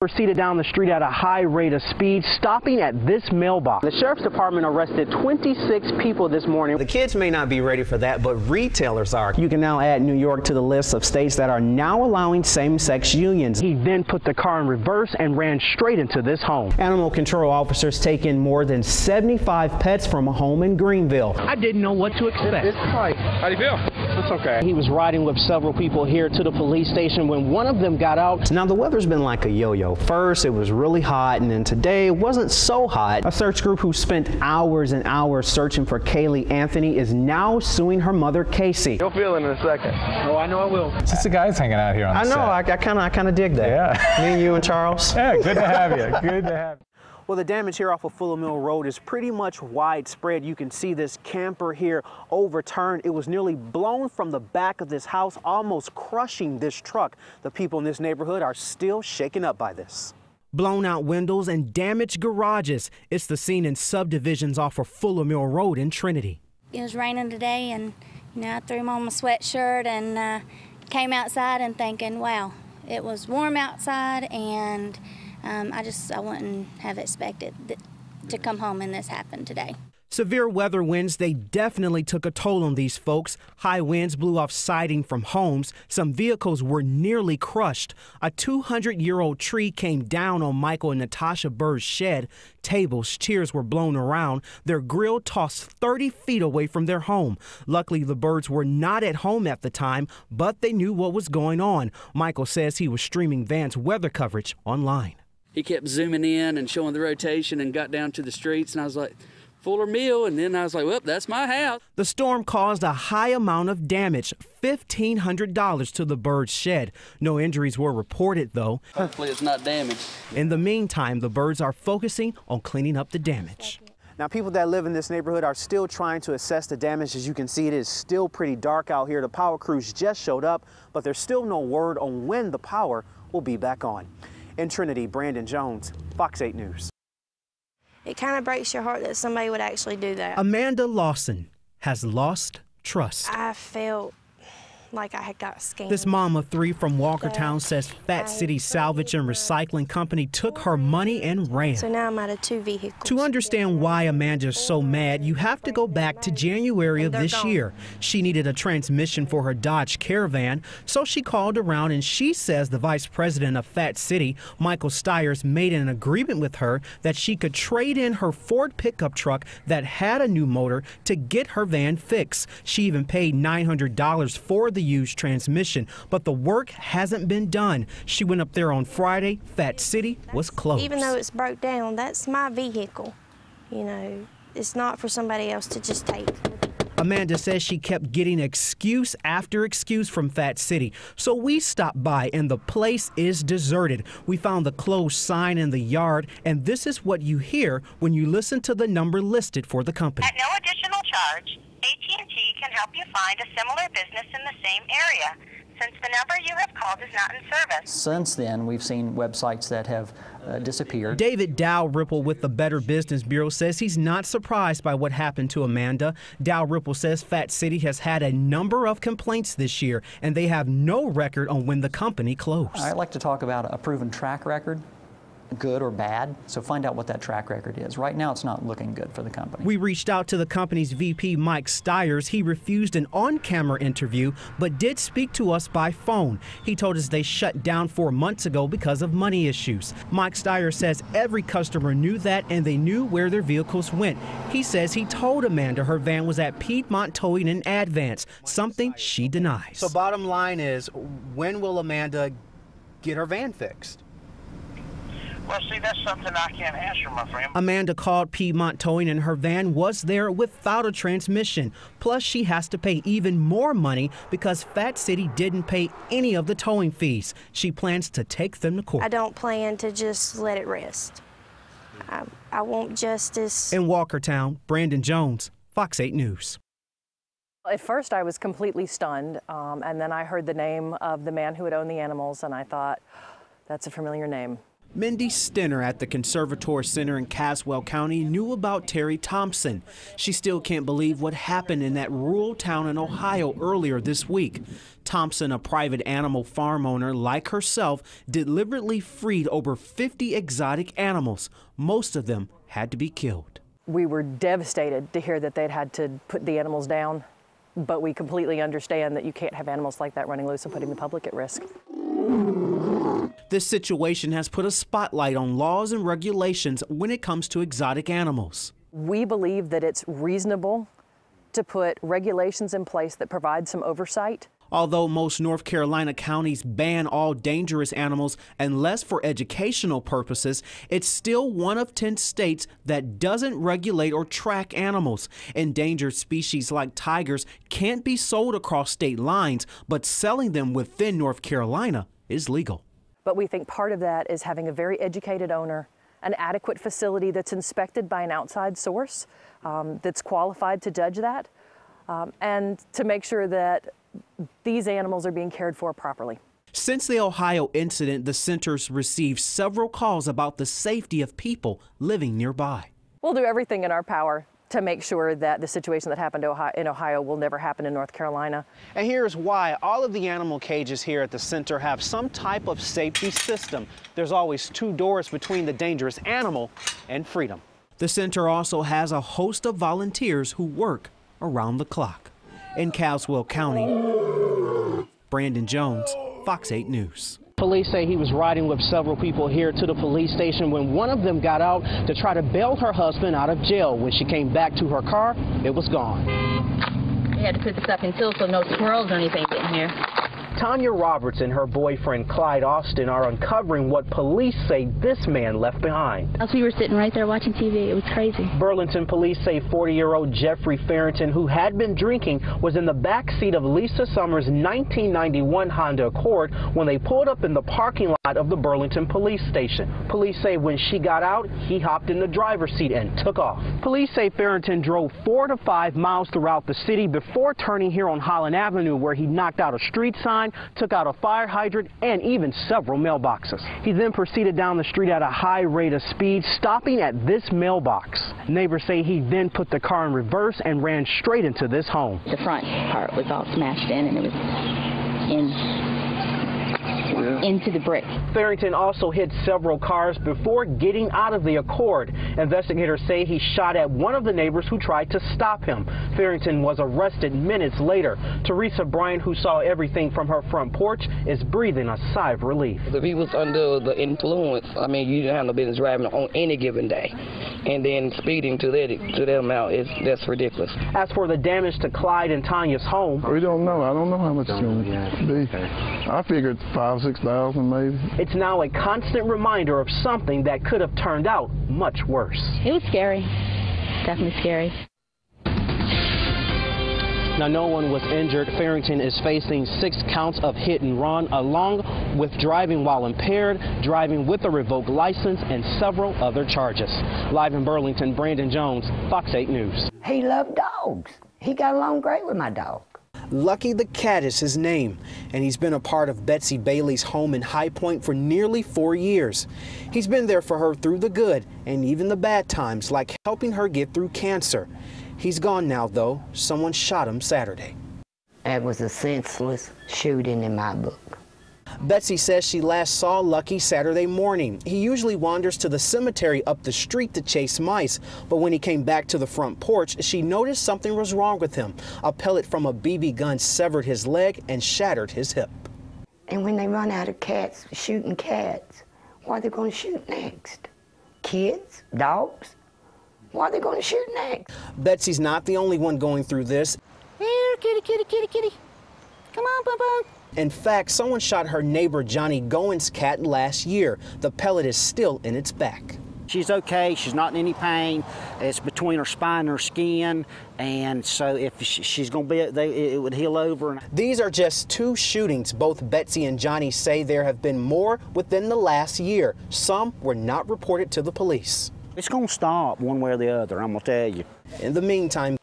Proceeded down the street at a high rate of speed, stopping at this mailbox. The Sheriff's Department arrested 26 people this morning. The kids may not be ready for that, but retailers are. You can now add New York to the list of states that are now allowing same-sex unions. He then put the car in reverse and ran straight into this home. Animal control officers take in more than 75 pets from a home in Greenville. I didn't know what to expect. It's tight. How do you feel? It's okay. He was riding with several people here to the police station when one of them got out. Now the weather's been like a yo-yo. First it was really hot, and then today it wasn't so hot. A search group who spent hours and hours searching for Kaylee Anthony is now suing her mother, Casey. You'll feel it in a second. Oh, I know I will. It's just the guys hanging out here on the set. I kind of dig that. Yeah. Me and you and Charles. Yeah, good to have you. Good to have you. Well, the damage here off of Fuller Mill Road is pretty much widespread. You can see this camper here overturned. It was nearly blown from the back of this house, almost crushing this truck. The people in this neighborhood are still shaken up by this. Blown out windows and damaged garages. It's the scene in subdivisions off of Fuller Mill Road in Trinity. It was raining today, and I threw them on my sweatshirt and came outside and thinking, wow, it was warm outside, and I wouldn't have expected to come home and this happened today. Severe weather winds, they definitely took a toll on these folks. High winds blew off siding from homes. Some vehicles were nearly crushed. A 200-year-old tree came down on Michael and Natasha Bird's shed. Tables, chairs were blown around. Their grill tossed 30 feet away from their home. Luckily, the Birds were not at home at the time, but they knew what was going on. Michael says he was streaming Van's weather coverage online. He kept zooming in and showing the rotation and got down to the streets, and I was like, Fuller Mill, and then I was like, well, that's my house. The storm caused a high amount of damage, $1,500 to the Bird's shed. No injuries were reported, though. Hopefully it's not damaged. In the meantime, the Birds are focusing on cleaning up the damage. Now, people that live in this neighborhood are still trying to assess the damage. As you can see, it is still pretty dark out here. The power crews just showed up, but there's still no word on when the power will be back on. In Trinity, Brandon Jones, Fox 8 News. It kind of breaks your heart that somebody would actually do that. Amanda Lawson has lost trust. I felt like I had got scammed. This mom of three from Walkertown says Fat City Salvage and Recycling Company took her money and ran. So now I'm out of two vehicles. To understand why Amanda is so mad, you have to go back to January of this year. She needed a transmission for her Dodge Caravan, so she called around, and she says the vice president of Fat City, Michael Stiers, made an agreement with her that she could trade in her Ford pickup truck that had a new motor to get her van fixed. She even paid $900 for the used transmission, but the work hasn't been done. She went up there on Friday. Fat City was closed. Even though it's broke down, that's my vehicle. You know, it's not for somebody else to just take. Amanda says she kept getting excuse after excuse from Fat City. So we stopped by, and the place is deserted. We found the closed sign in the yard, and this is what you hear when you listen to the number listed for the company. At no additional charge, AT&T can help you find a similar business in the same area, since the number you have called is not in service. Since then, we've seen websites that have disappeared. David Dalrymple with the Better Business Bureau says he's not surprised by what happened to Amanda. Dalrymple says Fat City has had a number of complaints this year, and they have no record on when the company closed. I like to talk about a proven track record, good or bad, so find out what that track record is. Right now, it's not looking good for the company. We reached out to the company's VP, Mike Stiers. He refused an on-camera interview, but did speak to us by phone. He told us they shut down 4 months ago because of money issues. Mike Stiers says every customer knew that, and they knew where their vehicles went. He says he told Amanda her van was at Piedmont Towing in Advance, something she denies. So bottom line is, when will Amanda get her van fixed? Well, see, that's something I can't answer, my friend. Amanda called Piedmont Towing, and her van was there without a transmission. Plus, she has to pay even more money because Fat City didn't pay any of the towing fees. She plans to take them to court. I don't plan to just let it rest. I want justice. In Walkertown, Brandon Jones, Fox 8 News. At first, I was completely stunned, and then I heard the name of the man who had owned the animals, and I thought, that's a familiar name. Mindy Stenner at the Conservatory Center in Caswell County knew about Terry Thompson. She still can't believe what happened in that rural town in Ohio earlier this week. Thompson, a private animal farm owner like herself, deliberately freed over 50 exotic animals. Most of them had to be killed. We were devastated to hear that they'd had to put the animals down, but we completely understand that you can't have animals like that running loose and putting the public at risk. This situation has put a spotlight on laws and regulations when it comes to exotic animals. We believe that it's reasonable to put regulations in place that provide some oversight. Although most North Carolina counties ban all dangerous animals unless for educational purposes, it's still one of 10 states that doesn't regulate or track animals. Endangered species like tigers can't be sold across state lines, but selling them within North Carolina is legal. But we think part of that is having a very educated owner, an adequate facility that's inspected by an outside source that's qualified to judge that, and to make sure that these animals are being cared for properly. Since the Ohio incident, the center's received several calls about the safety of people living nearby. We'll do everything in our power to make sure that the situation that happened in Ohio will never happen in North Carolina. And here's why. All of the animal cages here at the center have some type of safety system. There's always 2 doors between the dangerous animal and freedom. The center also has a host of volunteers who work around the clock. In Caswell County, Brandon Jones, Fox 8 News. Police say he was riding with several people here to the police station when one of them got out to try to bail her husband out of jail. When she came back to her car, it was gone. We had to put this up in seal so no squirrels or anything get in here. Tanya Roberts and her boyfriend Clyde Austin are uncovering what police say this man left behind. As we were sitting right there watching TV, it was crazy. Burlington police say 40-year-old Jeffrey Farrington, who had been drinking, was in the back seat of Lisa Summers' 1991 Honda Accord when they pulled up in the parking lot of the Burlington police station. Police say when she got out, he hopped in the driver's seat and took off. Police say Farrington drove 4 to 5 miles throughout the city before turning here on Holland Avenue, where he knocked out a street sign, took out a fire hydrant, and even several mailboxes. He then proceeded down the street at a high rate of speed, stopping at this mailbox. Neighbors say he then put the car in reverse and ran straight into this home. The front part was all smashed in, and it was into the brick. Farrington also hit several cars before getting out of the Accord. Investigators say he shot at one of the neighbors who tried to stop him. Farrington was arrested minutes later. Teresa Bryant, who saw everything from her front porch, is breathing a sigh of relief. If he was under the influence, I mean, you don't have no business driving on any given day. And then speeding to that amount, that's ridiculous. As for the damage to Clyde and Tanya's home, we don't know. I don't know how much it's going to be. I figured 5,000 to 6,000 maybe. It's now a constant reminder of something that could have turned out much worse. It was scary. Definitely scary. Now, no one was injured. Farrington is facing 6 counts of hit and run, along with driving while impaired, driving with a revoked license, and several other charges. Live in Burlington, Brandon Jones, Fox 8 News. He loved dogs. He got along great with my dog. Lucky the cat is his name, and he's been a part of Betsy Bailey's home in High Point for nearly 4 years. He's been there for her through the good and even the bad times, like helping her get through cancer. He's gone now, though. Someone shot him Saturday. It was a senseless shooting in my book. Betsy says she last saw Lucky Saturday morning. He usually wanders to the cemetery up the street to chase mice, but when he came back to the front porch, she noticed something was wrong with him. A pellet from a BB gun severed his leg and shattered his hip. And when they run out of cats, shooting cats, what are they going to shoot next? Kids? Dogs? What are they going to shoot next? Betsy's not the only one going through this. Here, kitty, kitty, kitty, kitty. Come on, Papa. In fact, someone shot her neighbor Johnny Goins' cat last year. The pellet is still in its back. She's okay. She's not in any pain. It's between her spine and her skin, and so if she's going to be, it would heal over. These are just 2 shootings. Both Betsy and Johnny say there have been more within the last year. Some were not reported to the police. It's going to stop one way or the other, I'm going to tell you. In the meantime,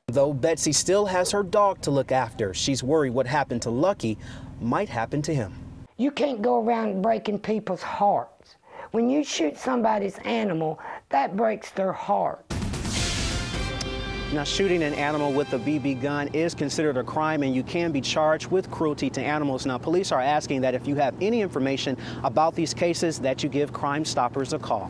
though Betsy still has her dog to look after, she's worried what happened to Lucky might happen to him. You can't go around breaking people's hearts. When you shoot somebody's animal, that breaks their heart. Now, shooting an animal with a BB gun is considered a crime, and you can be charged with cruelty to animals. Now, police are asking that if you have any information about these cases, that you give Crime Stoppers a call.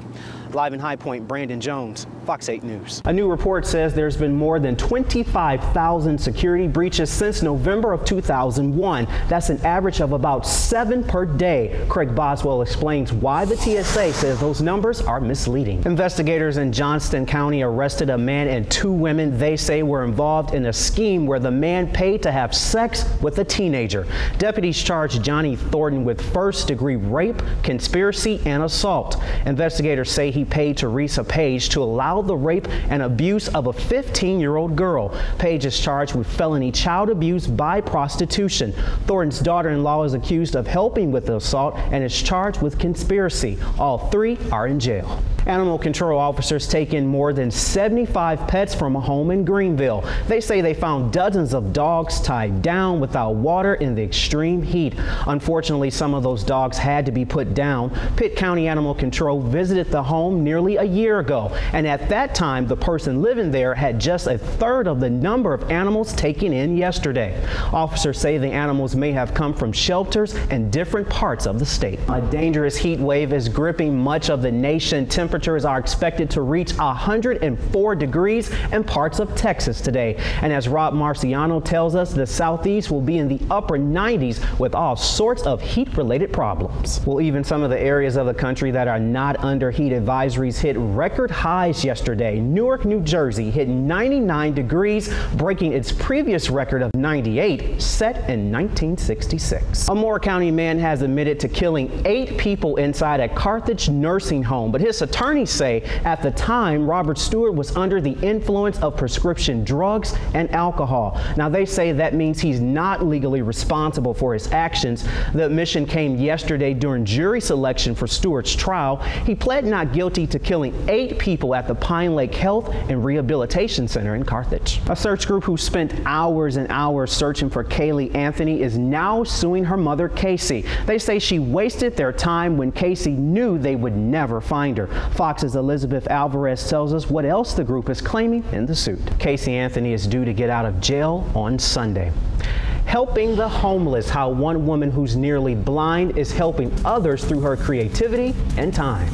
Live in High Point, Brandon Jones, Fox 8 News. A new report says there's been more than 25,000 security breaches since November of 2001. That's an average of about 7 per day. Craig Boswell explains why the TSA says those numbers are misleading. Investigators in Johnston County arrested a man and 2 women they say were involved in a scheme where the man paid to have sex with a teenager. Deputies charged Johnny Thornton with first-degree rape, conspiracy, and assault. Investigators say he paid Teresa Page to allow the rape and abuse of a 15-year-old girl. Page is charged with felony child abuse by prostitution. Thornton's daughter-in-law is accused of helping with the assault and is charged with conspiracy. All 3 are in jail. Animal control officers take in more than 75 pets from a home in Greenville. They say they found dozens of dogs tied down without water in the extreme heat. Unfortunately, some of those dogs had to be put down. Pitt County Animal Control visited the home nearly a year ago, and at that time, the person living there had just a third of the number of animals taken in yesterday. Officers say the animals may have come from shelters in different parts of the state. A dangerous heat wave is gripping much of the nation. Temperatures are expected to reach 104 degrees in parts of Texas today. And as Rob Marciano tells us, the southeast will be in the upper 90s with all sorts of heat-related problems. Well, even some of the areas of the country that are not under heat advisories hit record highs yesterday. Newark, New Jersey hit 99 degrees, breaking its previous record of 98 set in 1966. A Moore County man has admitted to killing 8 people inside a Carthage nursing home, but his attorneys say at the time Robert Stewart was under the influence of prescription drugs and alcohol. Now, they say that means he's not legally responsible for his actions. The admission came yesterday during jury selection for Stewart's trial. He pled not guilty to killing 8 people at the Pine Lake Health and Rehabilitation Center in Carthage. A search group who spent hours and hours searching for Kaylee Anthony is now suing her mother, Casey. They say she wasted their time when Casey knew they would never find her. Fox's Elizabeth Alvarez tells us what else the group is claiming in the suit. Casey Anthony is due to get out of jail on Sunday. Helping the homeless, how one woman who's nearly blind is helping others through her creativity and time.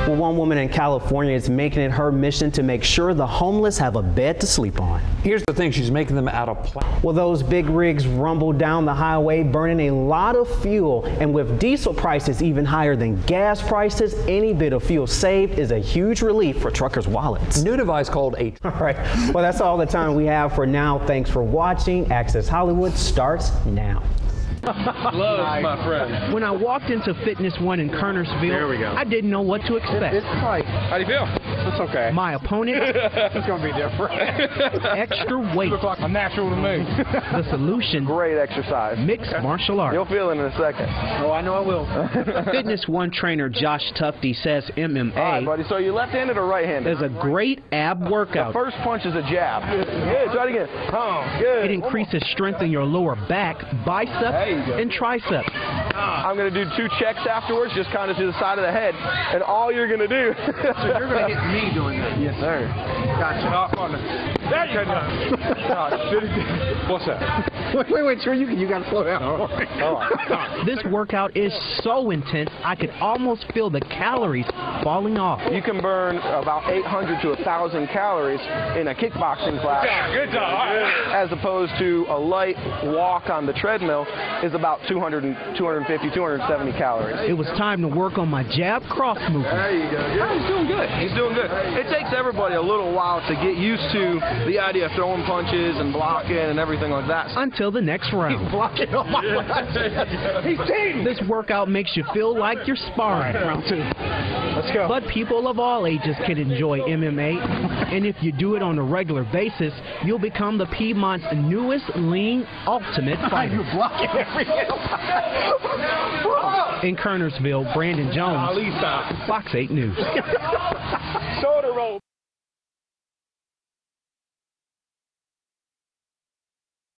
Well, one woman in California is making it her mission to make sure the homeless have a bed to sleep on. Here's the thing, she's making them out of plastic. Well, those big rigs rumble down the highway, burning a lot of fuel, and with diesel prices even higher than gas prices, any bit of fuel saved is a huge relief for truckers' wallets. New device called a... All right, well, that's all the time we have for now. Thanks for watching. Access Hollywood starts now. Gloves, my friend. When I walked into Fitness One in Kernersville, I didn't know what to expect. It's tight. How do you feel? It's okay. My opponent, it's going to be different. extra weight. Looks like a natural to me. The solution, great exercise. Mixed martial arts. You'll feel it in a second. Oh, I know I will. Fitness One trainer Josh Tufty says MMA all right, buddy. So you left-handed or right-handed? is a great ab workout. The first punch is a jab. Good. Try it again. Good. It increases strength in your lower back, biceps, and triceps. I'm going to do 2 checks afterwards, just kind of to the side of the head. And all you're going to do... So you're going to hit me doing that? Yes, sir. Gotcha. There you go. What's that? Wait, sure, you got to slow down. All right. This workout is so intense, I could almost feel the calories falling off. You can burn about 800 to 1,000 calories in a kickboxing class. Yeah, good job. As opposed to a light walk on the treadmill is about 250, 270 calories. It was time to work on my jab cross movement. There you go. Yeah, he's doing good. He's doing good. It takes everybody a little while to get used to the idea of throwing punches and blocking and everything like that. Until the next round. He's blocking. Oh my God. He's team. This workout makes you feel like you're sparring. Round 2. Let's go. But people of all ages can enjoy MMA, and if you do it on a regular basis, you'll become the Piedmont's newest lean ultimate fighter. You're blocking everything. In Kernersville, Brandon Jones, Fox 8 News. Shoulder roll.